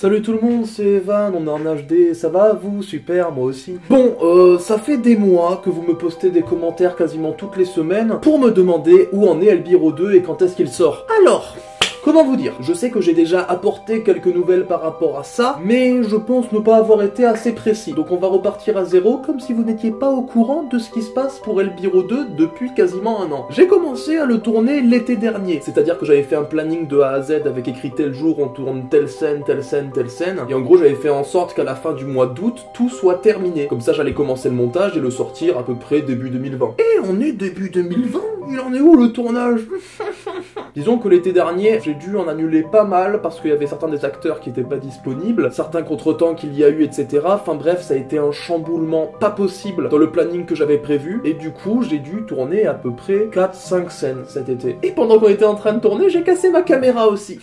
Salut tout le monde, c'est Evan, on est en HD, ça va vous? Super, moi aussi. Bon, ça fait des mois que vous me postez des commentaires quasiment toutes les semaines pour me demander où en est Elbiro 2 et quand est-ce qu'il sort. Alors, comment vous dire? Je sais que j'ai déjà apporté quelques nouvelles par rapport à ça, mais je pense ne pas avoir été assez précis. Donc on va repartir à zéro comme si vous n'étiez pas au courant de ce qui se passe pour Elbiro 2 depuis quasiment un an. J'ai commencé à le tourner l'été dernier, c'est-à-dire que j'avais fait un planning de A à Z avec écrit tel jour on tourne telle scène, telle scène, telle scène, et en gros j'avais fait en sorte qu'à la fin du mois d'août, tout soit terminé. Comme ça j'allais commencer le montage et le sortir à peu près début 2020. Et on est début 2020? Il en est où le tournage? Disons que l'été dernier, j'ai dû en annuler pas mal parce qu'il y avait certains des acteurs qui étaient pas disponibles, certains contretemps qu'il y a eu, etc. Enfin bref, ça a été un chamboulement pas possible dans le planning que j'avais prévu, et du coup, j'ai dû tourner à peu près 4-5 scènes cet été. Et pendant qu'on était en train de tourner, j'ai cassé ma caméra aussi.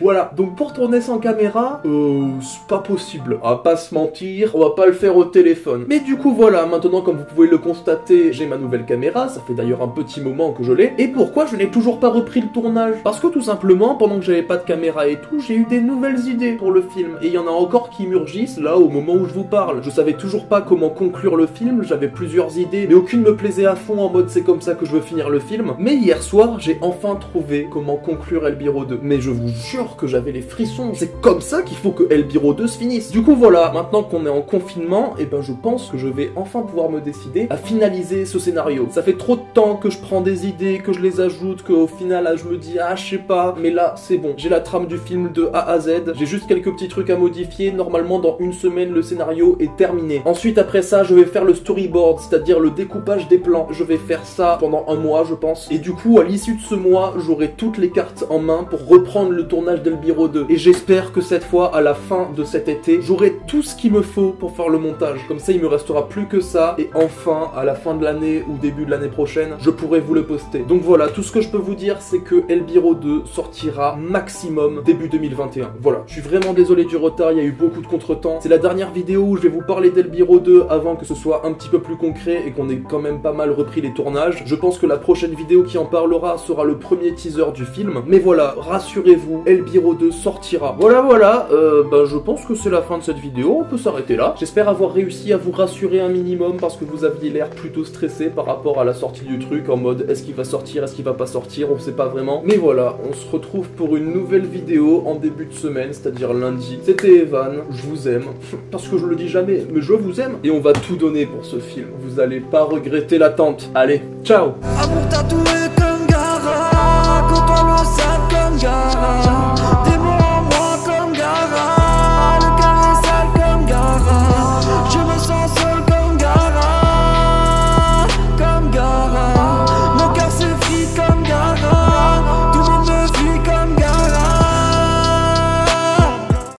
Voilà, donc pour tourner sans caméra, c'est pas possible. On va pas se mentir, on va pas le faire au téléphone. Mais du coup voilà, maintenant comme vous pouvez le constater, j'ai ma nouvelle caméra, ça fait d'ailleurs un petit moment que je l'ai. Et pourquoi je n'ai toujours pas repris le tournage? Parce que tout simplement, pendant que j'avais pas de caméra et tout, j'ai eu des nouvelles idées pour le film. Et il y en a encore qui murgissent là au moment où je vous parle. Je savais toujours pas comment conclure le film, j'avais plusieurs idées, mais aucune me plaisait à fond en mode c'est comme ça que je veux finir le film. Mais hier soir, j'ai enfin trouvé comment conclure Elbiro 2. Mais je vous jure que j'avais les frissons. C'est comme ça qu'il faut que Elbiro 2 se finisse. Du coup voilà, maintenant qu'on est en confinement, et ben je pense que je vais enfin pouvoir me décider à finaliser ce scénario. Ça fait trop de temps que je prends des idées, que je les ajoute, qu'au final là, je me dis ah je sais pas, mais là c'est bon. J'ai la trame du film de A à Z, j'ai juste quelques petits trucs à modifier. Normalement dans une semaine le scénario est terminé. Ensuite après ça je vais faire le storyboard, c'est-à-dire le découpage des plans. Je vais faire ça pendant un mois je pense. Et du coup à l'issue de ce mois j'aurai toutes les cartes en main pour reprendre le tournage d'Elbiro 2. Et j'espère que cette fois, à la fin de cet été, j'aurai tout ce qu'il me faut pour faire le montage. Comme ça, il me restera plus que ça. Et enfin, à la fin de l'année ou début de l'année prochaine, je pourrai vous le poster. Donc voilà, tout ce que je peux vous dire, c'est que Elbiro 2 sortira maximum début 2021. Voilà, je suis vraiment désolé du retard, il y a eu beaucoup de contretemps. C'est la dernière vidéo où je vais vous parler d'Elbiro 2 avant que ce soit un petit peu plus concret et qu'on ait quand même pas mal repris les tournages. Je pense que la prochaine vidéo qui en parlera sera le premier teaser du film. Mais voilà, rassurez-vous, Elbiro 2 sortira. Voilà, je pense que c'est la fin de cette vidéo, on peut s'arrêter là. J'espère avoir réussi à vous rassurer un minimum parce que vous aviez l'air plutôt stressé par rapport à la sortie du truc, en mode est-ce qu'il va sortir, est-ce qu'il va pas sortir, on sait pas vraiment. Mais voilà, on se retrouve pour une nouvelle vidéo en début de semaine, c'est-à-dire lundi. C'était Evan, je vous aime, parce que je le dis jamais, mais je vous aime. Et on va tout donner pour ce film, vous allez pas regretter l'attente. Allez, ciao. Amour tatoué comme Gara, quand on le sait comme Gara.